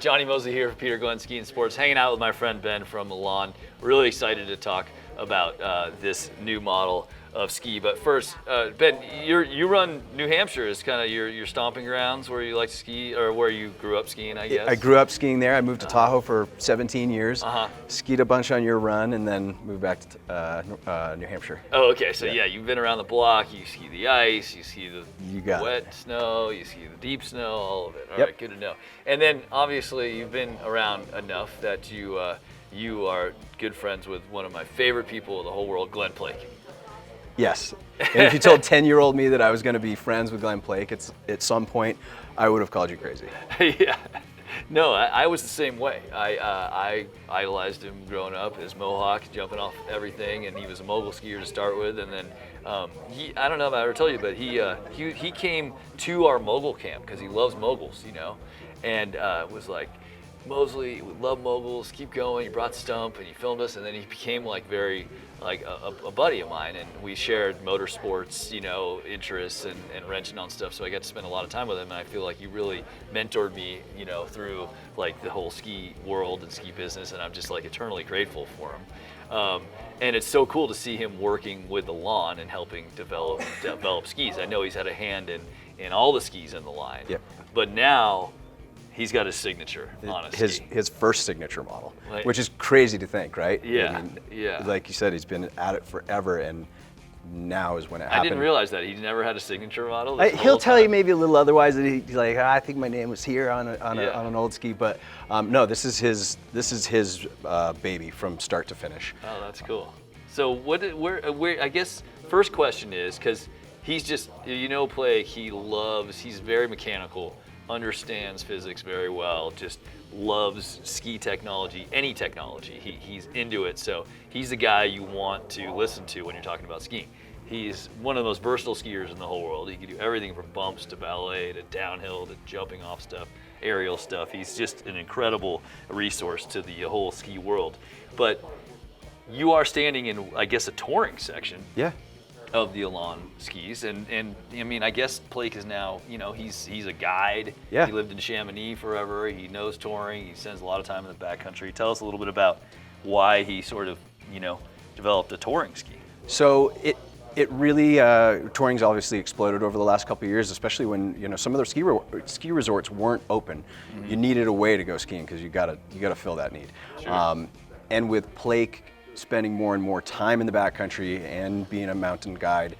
Johnny Mosley here for Peter Glenn Ski and Sports, hanging out with my friend Ben from Elan. Really excited to talk about this new model of ski. But first, Ben, you run New Hampshire as kind of your stomping grounds where you like to ski, or where you grew up skiing, I guess. I grew up skiing there. I moved to Tahoe for 17 years, skied a bunch on your run, and then moved back to New Hampshire. Oh, okay. So yeah, you've been around the block. You ski the ice, you ski the wet snow, you ski the deep snow, all of it. All right, good to know. And then obviously you've been around enough that you are good friends with one of my favorite people in the whole world, Glenn Plake. Yes. And if you told 10-year-old me that I was going to be friends with Glenn Plake at some point, I would have called you crazy. Yeah. No, I was the same way. I idolized him growing up as Mohawk, jumping off everything, and he was a mogul skier to start with. And then I don't know if I ever told you, but he came to our mogul camp because he loves moguls, and was like, Mosley, we love moguls, keep going. He brought Stump and he filmed us, and then he became very a buddy of mine, and we shared motorsports, interests and wrenching on stuff. So I got to spend a lot of time with him, and I feel like he really mentored me, through the whole ski world and ski business, and I'm just eternally grateful for him. And it's so cool to see him working with Elan and helping develop skis. I know he's had a hand in all the skis in the line, but now he's got his signature on a ski. His first signature model, which is crazy to think, right? Yeah, Like you said, he's been at it forever, and now is when it happened. I didn't realize that. He never had a signature model? He'll tell you maybe a little otherwise, that he's like, I think my name was here on an old ski, but no, this is his baby from start to finish. Oh, that's cool. So where I guess first question is, because he's just, Plake, he's very mechanical, understands physics very well, just loves ski technology, any technology. He's into it, so he's the guy you want to listen to when you're talking about skiing. He's one of the most versatile skiers in the whole world. He can do everything from bumps to ballet to downhill to jumping off stuff, aerial stuff. He's just an incredible resource to the whole ski world. But you are standing in, I guess, a touring section. Yeah. Of the Elan skis, and I mean, I guess Plake is now, he's a guide. Yeah. He lived in Chamonix forever. He knows touring. He spends a lot of time in the backcountry. Tell us a little bit about why he sort of, developed a touring ski. So it really touring's obviously exploded over the last couple of years, especially when some of the ski resorts weren't open. Mm-hmm. You needed a way to go skiing because you gotta fill that need. Sure. And with Plake spending more and more time in the backcountry and being a mountain guide,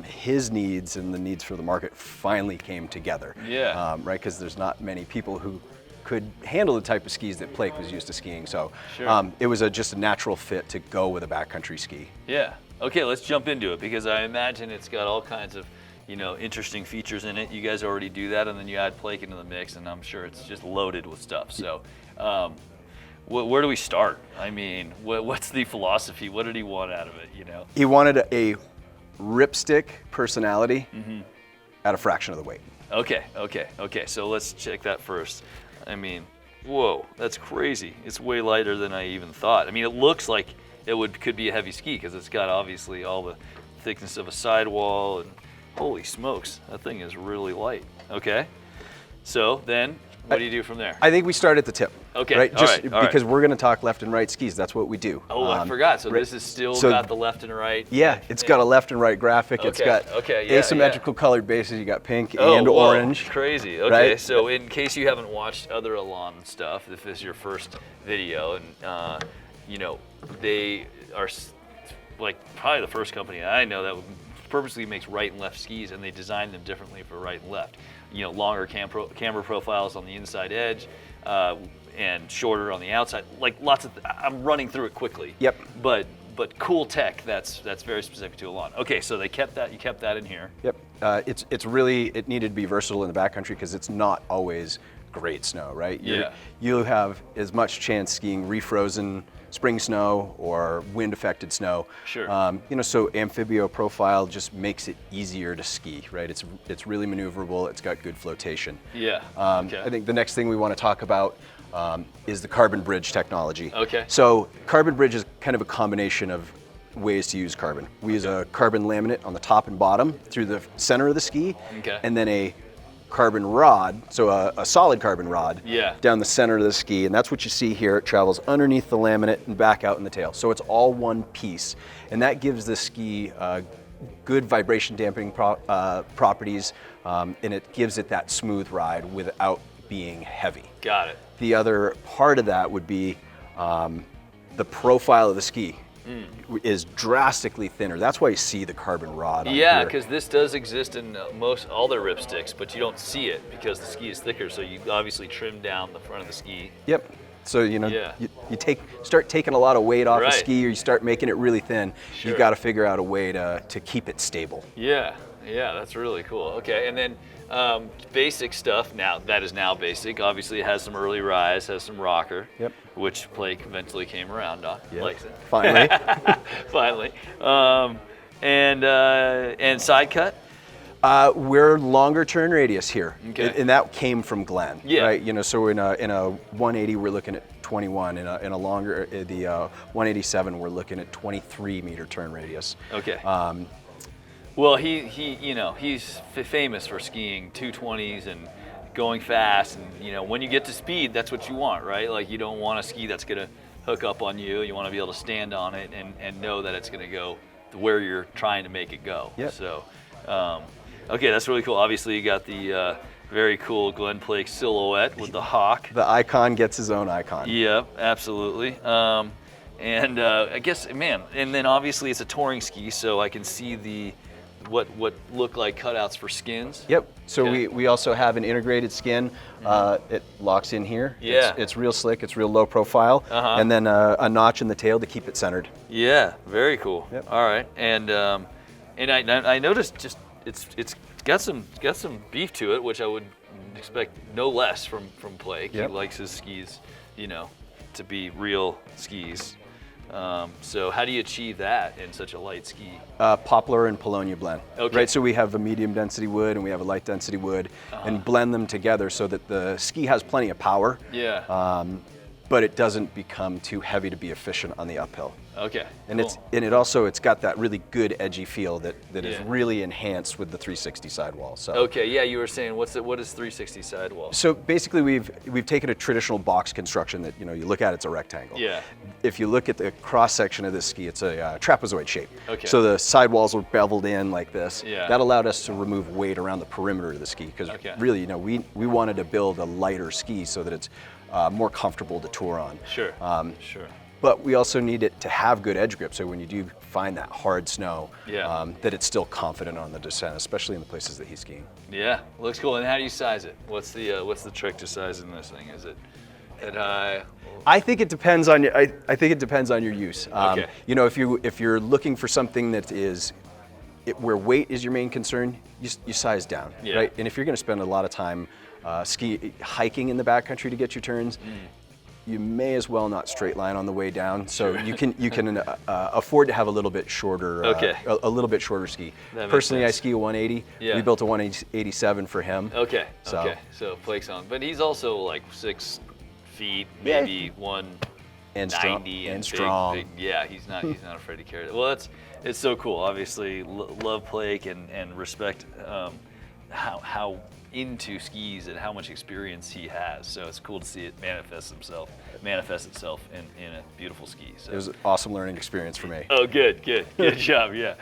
his needs and the needs for the market finally came together. Yeah. Right, because there's not many people who could handle the type of skis that Plake was used to skiing. So sure. It was just a natural fit to go with a backcountry ski. Yeah. Okay, let's jump into it, because I imagine it's got all kinds of interesting features in it. You guys already do that, and then you add Plake into the mix, and I'm sure it's just loaded with stuff. So. Where do we start? I mean, what's the philosophy? What did he want out of it, He wanted a ripstick personality at a fraction of the weight. Okay. So let's check that first. I mean, whoa, that's crazy. It's way lighter than I even thought. I mean, it looks like it could be a heavy ski because it's got obviously all the thickness of a sidewall, and holy smokes, that thing is really light. Okay. So then, what do you do from there? I think we start at the tip. Okay, right? all right. Because we're going to talk left and right skis. That's what we do. Oh, I forgot. So this is still got the left and right. Yeah, it's got a left and right graphic. Okay, it's got asymmetrical colored bases. You got pink and orange. Crazy. Okay, right? So in case you haven't watched other Elan stuff, if this is your first video, and they are probably the first company I know that purposely makes right and left skis, and they design them differently for right and left. Longer camber profiles on the inside edge, and shorter on the outside. Lots of. I'm running through it quickly. Yep. But cool tech. That's very specific to Elan. Okay, so they kept that. You kept that in here. Yep. It needed to be versatile in the backcountry because it's not always great snow, right? You have as much chance skiing refrozen spring snow or wind-affected snow. Sure. So amphibio profile just makes it easier to ski, right? It's really maneuverable. It's got good flotation. Yeah. Okay. I think the next thing we want to talk about is the carbon bridge technology. Okay. So carbon bridge is kind of a combination of ways to use carbon. We use a carbon laminate on the top and bottom through the center of the ski, and then a carbon rod, so a solid carbon rod, Yeah. down the center of the ski, and that's what you see here. It travels underneath the laminate and back out in the tail. So it's all one piece, and that gives the ski good vibration dampening properties, and it gives it that smooth ride without being heavy. Got it. The other part of that would be the profile of the ski is drastically thinner. That's why you see the carbon rod on Yeah, here. because this does exist in most all their ripsticks, but you don't see it because the ski is thicker. So you obviously trim down the front of the ski. Yep. So you Yeah. start taking a lot of weight off a Right. ski, or you start making it really thin. Sure. You've got to figure out a way to keep it stable. Yeah, that's really cool. Okay, and then basic stuff now that is now basic. Obviously, it has some early rise, has some rocker. Yep. Which Blake eventually came around on. Yep. Likes it. Finally. Finally. And side cut. We're longer turn radius here, Okay. and that came from Glenn. Yeah. Right. You know, so in a 180 we're looking at 21. In a longer the 187 we're looking at 23 meter turn radius. Okay. Well, he's famous for skiing 220s and going fast, and when you get to speed, that's what you want, right? Like you don't want a ski that's gonna hook up on you. You want to be able to stand on it and know that it's gonna go where you're trying to make it go. Yep. So, okay, that's really cool. Obviously, you got the very cool Glenn Blake silhouette with the hawk. The icon gets his own icon. Yep, absolutely. And I guess, man, and then obviously it's a touring ski, so I can see what look like cutouts for skins. Yep. So Okay. we also have an integrated skin. It locks in here. Yeah. It's real slick. It's real low profile. Uh-huh. And then a notch in the tail to keep it centered. Yeah, very cool. Yep. All right, and I noticed just it's got some beef to it, which I would expect no less from Blake. Yep. He likes his skis, to be real skis. So how do you achieve that in such a light ski? Poplar and Polonia blend. Okay. Right, so we have a medium density wood and we have a light density wood, and blend them together so that the ski has plenty of power, Yeah. but it doesn't become too heavy to be efficient on the uphill. Okay. And cool. it's got that really good edgy feel that is Yeah. really enhanced with the 360 sidewall. So. Okay, yeah, you were saying what is 360 sidewall? So basically, we've taken a traditional box construction that you look at, it's a rectangle. Yeah. If you look at the cross section of this ski, it's a trapezoid shape. Okay. So the sidewalls were beveled in like this. Yeah. That allowed us to remove weight around the perimeter of the ski because Okay. really, we wanted to build a lighter ski so that it's more comfortable to tour on. Sure. Sure. But we also need it to have good edge grip, so when you do find that hard snow, Yeah. that it's still confident on the descent, especially in the places that he's skiing. Yeah, looks cool. And how do you size it? What's the trick to sizing this thing? Is it head high? I think it depends on your. I think it depends on your use. Okay. If you're looking for something that is, where weight is your main concern, you size down, Yeah. right? And if you're going to spend a lot of time hiking in the backcountry to get your turns, you may as well not straight line on the way down. So you can afford to have a little bit shorter. Okay. A little bit shorter ski. That makes Personally, sense. I ski a 180. Yeah. We built a 187 for him. Okay. So- Okay. So Blake's on, but he's also like 6 feet, Yeah. maybe 190 And strong. and And strong. Big, yeah, he's not afraid to carry it. Well, it's so cool. Obviously, love Blake and respect how into skis and how much experience he has. So it's cool to see it manifest itself in a beautiful ski. So. It was an awesome learning experience for me. Oh, good job. Yeah.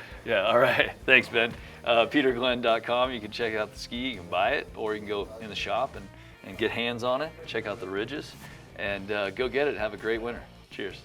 All right. Thanks, Ben. PeterGlenn.com. You can check out the ski. You can buy it, or you can go in the shop and get hands on it. Check out the ridges, and go get it. Have a great winter. Cheers.